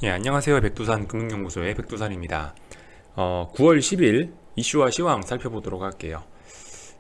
예, 안녕하세요. 백두산 금융연구소의 백두산입니다. 9월 10일 이슈와 시황 살펴보도록 할게요.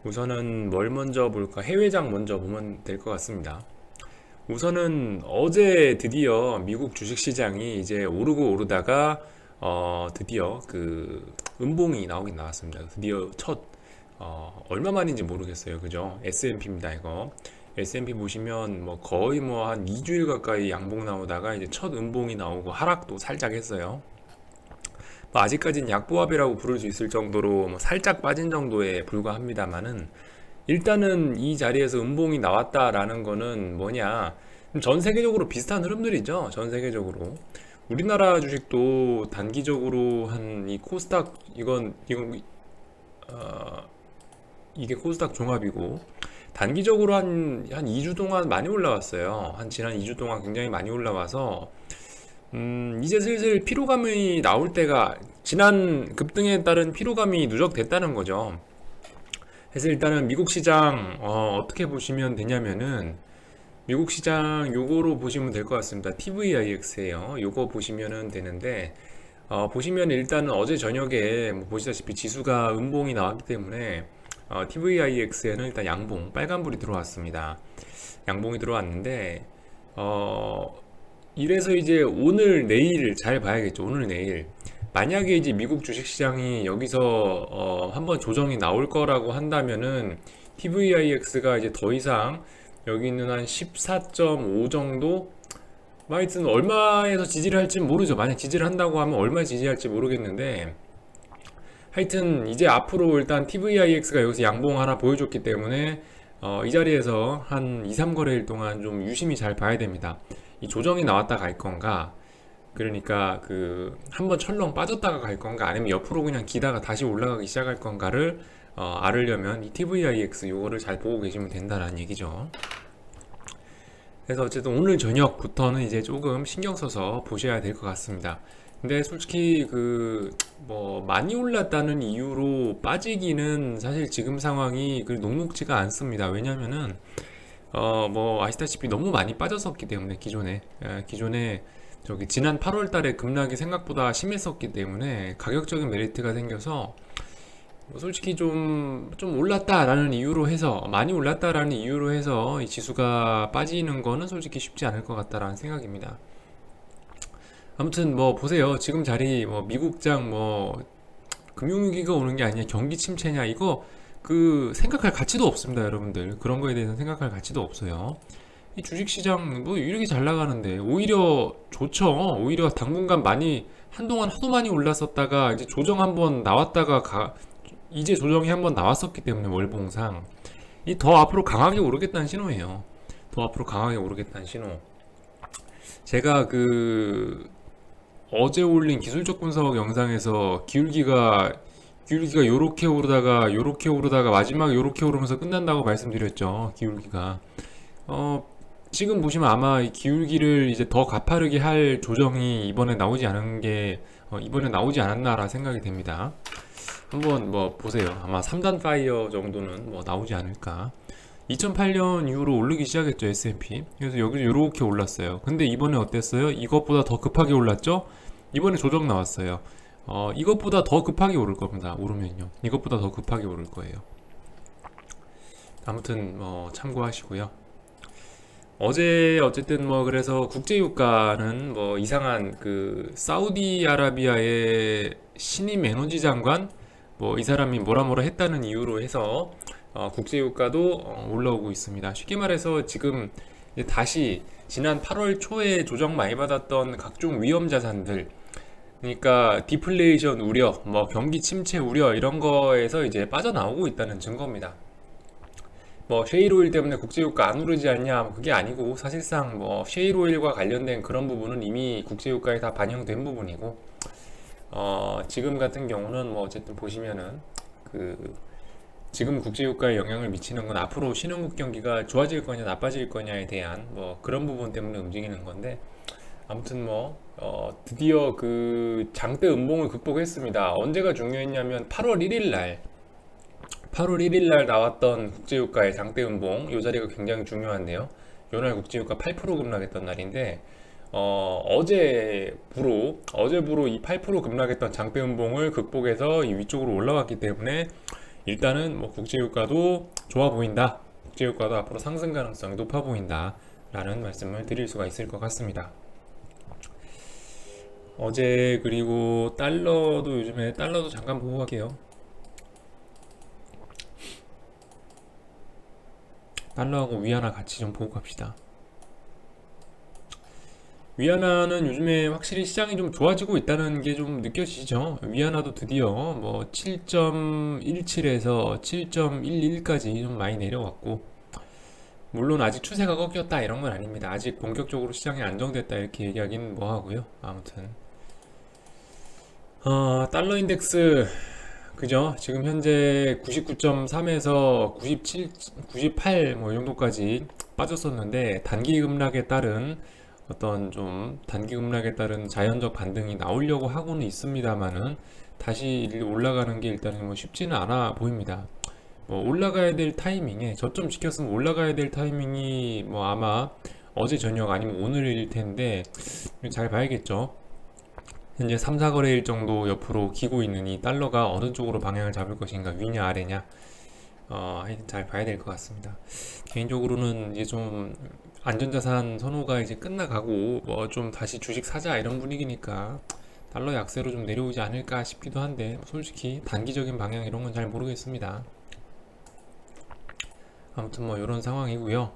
우선은 뭘 먼저 볼까? 해외장 먼저 보면 될 것 같습니다. 우선은 어제 드디어 미국 주식시장이 이제 오르고 오르다가 드디어 그 음봉이 나오긴 나왔습니다. 드디어 첫 얼마 만인지 모르겠어요. 그죠? S&P입니다, 이거. S&P 보시면 뭐 거의 뭐 한 2주일 가까이 양봉 나오다가 이제 첫 음봉이 나오고 하락도 살짝 했어요. 뭐 아직까지는 약보합이라고 부를 수 있을 정도로 뭐 살짝 빠진 정도에 불과합니다만은 일단은 이 자리에서 음봉이 나왔다라는 거는 뭐냐? 전 세계적으로 비슷한 흐름들이죠. 전 세계적으로. 우리나라 주식도 단기적으로 한 이 코스닥 이건 이게 코스닥 종합이고 단기적으로 한 2주 동안 많이 올라왔어요. 지난 2주 동안 굉장히 많이 올라와서 이제 슬슬 피로감이 나올 때가 지난 급등에 따른 피로감이 누적됐다는 거죠. 그래서 일단은 미국 시장 떻게 보시면 되냐면은 미국 시장 요거로 보시면 될 것 같습니다. TVIX예요. 요거 보시면은 되는데 보시면 일단은 어제 저녁에 뭐 보시다시피 지수가 음봉이 나왔기 때문에 TVIX에는 일단 양봉 빨간불이 들어왔습니다. 양봉이 들어왔는데 이래서 이제 오늘 내일 잘 봐야겠죠. 오늘 내일 만약에 이제 미국 주식시장이 여기서 한번 조정이 나올 거라고 한다면은 TVIX가 이제 더 이상 여기 있는 한 14.5 정도 하여튼 얼마에서 지지를 할지 모르죠. 만약 지지를 한다고 하면 얼마 지지할지 모르겠는데 하여튼 이제 앞으로 일단 TVIX가 여기서 양봉 하나 보여줬기 때문에 이 자리에서 한 2, 3거래일 동안 좀 유심히 잘 봐야 됩니다. 이 조정이 나왔다 갈 건가, 그러니까 그 한번 철렁 빠졌다가 갈 건가, 아니면 옆으로 그냥 기다가 다시 올라가기 시작할 건가를 알으려면 이 TVIX 요거를 잘 보고 계시면 된다는 얘기죠. 그래서 어쨌든 오늘 저녁부터는 이제 조금 신경 써서 보셔야 될 것 같습니다. 근데 솔직히 그 뭐 많이 올랐다는 이유로 빠지기는 사실 지금 상황이 그 녹록지가 않습니다. 왜냐면은 뭐 아시다시피 너무 많이 빠졌었기 때문에 기존에 저기 지난 8월 달에 급락이 생각보다 심했었기 때문에 가격적인 메리트가 생겨서 뭐 솔직히 좀 올랐다라는 이유로 해서 많이 올랐다라는 이유로 해서 이 지수가 빠지는 거는 솔직히 쉽지 않을 것 같다라는 생각입니다. 아무튼 뭐 보세요. 지금 자리 뭐 미국장 뭐 금융위기가 오는 게 아니냐, 경기 침체냐, 이거 그 생각할 가치도 없습니다, 여러분들. 그런 거에 대해서 생각할 가치도 없어요. 이 주식시장 뭐 이렇게 잘 나가는데 오히려 좋죠. 오히려 당분간 많이 한동안 하도 많이 올랐었다가 이제 조정 한번 나왔다가 이제 조정이 한번 나왔었기 때문에 월봉상 이 더 앞으로 강하게 오르겠다는 신호예요. 더 앞으로 강하게 오르겠다는 신호. 제가 그 어제 올린 기술적 분석 영상에서 기울기가 요렇게 오르다가 마지막에 요렇게 오르면서 끝난다고 말씀드렸죠. 기울기가 지금 보시면 아마 이 기울기를 이제 더 가파르게 할 조정이 이번에 나오지 않은 게 이번에 나오지 않았나라 생각이 됩니다. 한번 뭐 보세요. 아마 3단 파이어 정도는 뭐 나오지 않을까. 2008년 이후로 오르기 시작했죠, S&P. 그래서 여기서 이렇게 올랐어요. 근데 이번에 어땠어요? 이것보다 더 급하게 올랐죠? 이번에 조정 나왔어요. 이것보다 더 급하게 오를 겁니다. 오르면요. 이것보다 더 급하게 오를 거예요. 아무튼 뭐 참고하시고요. 어제 어쨌든 뭐 그래서 국제유가는 뭐 이상한 그 사우디아라비아의 신임 에너지 장관 뭐 이 사람이 뭐라 했다는 이유로 해서 국제유가도 올라오고 있습니다. 쉽게 말해서 지금 이제 다시 지난 8월 초에 조정 많이 받았던 각종 위험 자산들, 그러니까 디플레이션 우려, 뭐 경기 침체 우려 이런 거에서 이제 빠져나오고 있다는 증거입니다. 뭐 셰일오일 때문에 국제유가 안 오르지 않냐, 뭐 그게 아니고 사실상 뭐 셰일오일과 관련된 그런 부분은 이미 국제유가에 다 반영된 부분이고 지금 같은 경우는 뭐 어쨌든 보시면은 그 지금 국제유가에 영향을 미치는 건 앞으로 신흥국 경기가 좋아질 거냐 나빠질 거냐에 대한 뭐 그런 부분 때문에 움직이는 건데, 아무튼 뭐 드디어 그 장대 음봉을 극복했습니다. 언제가 중요했냐면 8월 1일 날 나왔던 국제유가의 장대 음봉, 이 자리가 굉장히 중요한데요. 요날 국제유가 8% 급락했던 날인데 어제부로 이 8% 급락했던 장대 음봉을 극복해서 이 위쪽으로 올라왔기 때문에 일단은 뭐 국제유가도 좋아 보인다. 국제유가도 앞으로 상승 가능성이 높아 보인다. 라는 말씀을 드릴 수가 있을 것 같습니다. 어제 그리고 달러도 잠깐 보고 갈게요. 달러하고 위안화 같이 좀 보고 갑시다. 위안화는 요즘에 확실히 시장이 좀 좋아지고 있다는 게 좀 느껴지시죠? 위안화도 드디어 뭐 7.17에서 7.11까지 좀 많이 내려왔고, 물론 아직 추세가 꺾였다 이런 건 아닙니다. 아직 본격적으로 시장이 안정됐다 이렇게 얘기하기는 뭐 하고요. 아무튼 달러 인덱스 그죠? 지금 현재 99.3에서 97, 98 뭐 이 정도까지 빠졌었는데 단기 급락에 따른 자연적 반등이 나오려고 하고는 있습니다만은 다시 올라가는 게 일단은 뭐 쉽지는 않아 보입니다. 뭐 올라가야 될 타이밍에 저점 지켰으면 올라가야 될 타이밍이 뭐 아마 어제 저녁 아니면 오늘일 텐데 잘 봐야겠죠. 현재 3, 4거래일 정도 옆으로 기고 있는 이 달러가 어느 쪽으로 방향을 잡을 것인가, 위냐 아래냐, 하여튼 잘 봐야 될 것 같습니다. 개인적으로는 이제 좀 안전자산 선호가 이제 끝나가고 뭐 좀 다시 주식 사자 이런 분위기니까 달러 약세로 좀 내려오지 않을까 싶기도 한데 솔직히 단기적인 방향 이런 건 잘 모르겠습니다. 아무튼 뭐 이런 상황이고요.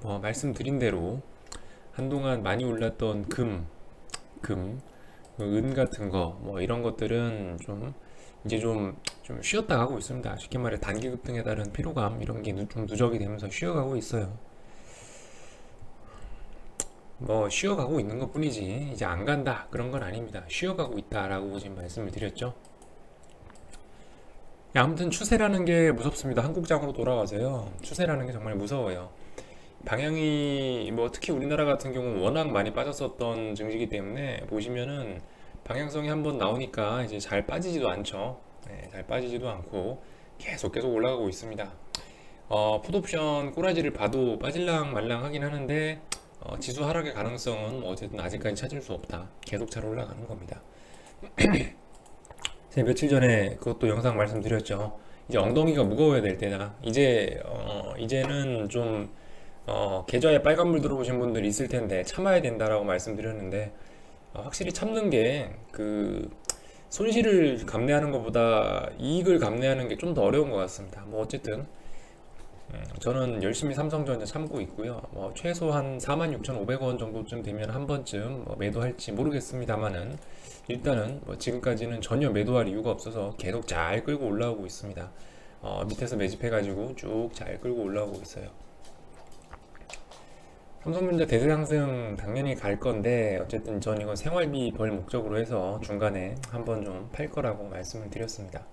뭐 말씀드린 대로 한동안 많이 올랐던 은 같은 거, 뭐 이런 것들은 좀 이제 좀 쉬었다 가고 있습니다. 쉽게 말해 단기 급등에 따른 피로감 이런 게 좀 누적이 되면서 쉬어가고 있어요. 뭐 쉬어가고 있는 것 뿐이지 이제 안 간다 그런 건 아닙니다. 쉬어가고 있다라고 지금 말씀을 드렸죠. 아무튼 추세라는 게 무섭습니다. 한국장으로 돌아와서요. 추세라는 게 정말 무서워요. 방향이 뭐 특히 우리나라 같은 경우는 워낙 많이 빠졌었던 증시이기 때문에 보시면은 방향성이 한번 나오니까 이제 잘 빠지지도 않죠. 네, 잘 빠지지도 않고 계속 올라가고 있습니다. 풋옵션 꼬라지를 봐도 빠질랑 말랑 하긴 하는데 지수 하락의 가능성은 어쨌든 아직까지 찾을 수 없다. 계속 잘 올라가는 겁니다. 제가 며칠 전에 그것도 영상 말씀드렸죠. 이제 엉덩이가 무거워야 될 때다. 이제는 좀 계좌에 빨간불 들어오신 분들 있을 텐데 참아야 된다라고 말씀드렸는데 확실히 참는 게 그 손실을 감내하는 것보다 이익을 감내하는 게 좀 더 어려운 것 같습니다. 뭐 어쨌든 저는 열심히 삼성전자 참고 있고요. 뭐 최소한 46,500원 정도쯤 되면 한 번쯤 뭐 매도할지 모르겠습니다만은 일단은 뭐 지금까지는 전혀 매도할 이유가 없어서 계속 잘 끌고 올라오고 있습니다. 밑에서 매집해가지고 쭉 잘 끌고 올라오고 있어요. 삼성전자 대세 상승 당연히 갈 건데 어쨌든 전 이건 생활비 벌 목적으로 해서 중간에 한번 좀 팔 거라고 말씀을 드렸습니다.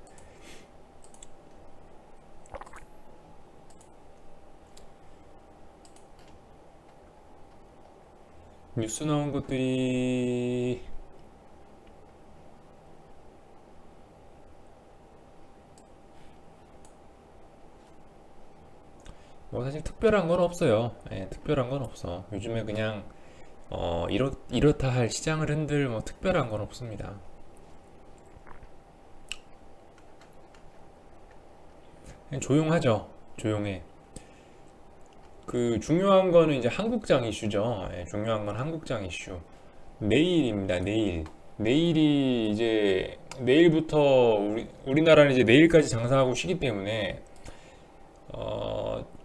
뉴스 나온 것들이 뭐 사실 특별한 건 없어요. 예, 특별한 건 없어. 요즘에 그냥 이렇다 할 시장을 흔들 뭐 특별한 건 없습니다. 그냥 조용하죠. 조용해. 그 중요한 거는 이제 한국장 이슈죠. 예, 중요한 건 한국장 이슈. 내일입니다. 내일이 이제 내일부터 우리나라는 이제 내일까지 장사하고 쉬기 때문에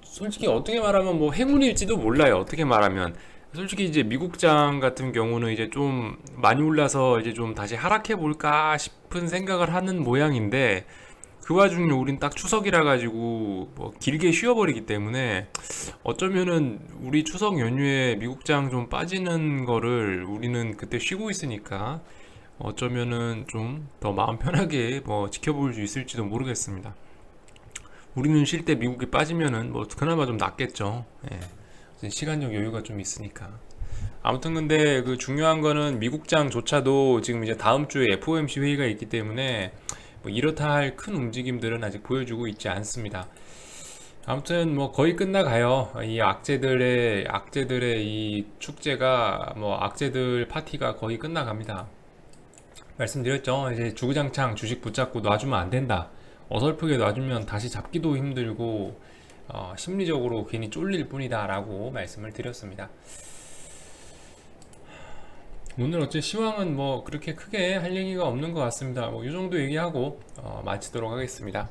솔직히 어떻게 말하면 뭐 행운일지도 몰라요. 어떻게 말하면 솔직히 이제 미국장 같은 경우는 이제 좀 많이 올라서 이제 좀 다시 하락해 볼까 싶은 생각을 하는 모양인데 그 와중에 우린 딱 추석이라 가지고 뭐 길게 쉬어버리기 때문에 어쩌면은 우리 추석 연휴에 미국장 좀 빠지는 거를 우리는 그때 쉬고 있으니까 어쩌면은 좀 더 마음 편하게 뭐 지켜볼 수 있을지도 모르겠습니다. 우리는 쉴 때 미국이 빠지면은 뭐 그나마 좀 낫겠죠. 예. 시간적 여유가 좀 있으니까. 아무튼 근데 그 중요한 거는 미국장조차도 지금 이제 다음 주에 FOMC 회의가 있기 때문에 뭐 이렇다 할 큰 움직임들은 아직 보여주고 있지 않습니다. 아무튼 뭐 거의 끝나가요. 이 악재들의 이 축제가 뭐 악재들 파티가 거의 끝나갑니다. 말씀드렸죠. 이제 주구장창 주식 붙잡고 놔주면 안 된다. 어설프게 놔주면 다시 잡기도 힘들고 심리적으로 괜히 쫄릴 뿐이다 라고 말씀을 드렸습니다. 오늘 어째 시황은 뭐 그렇게 크게 할 얘기가 없는 것 같습니다. 뭐 이 정도 얘기하고 마치도록 하겠습니다.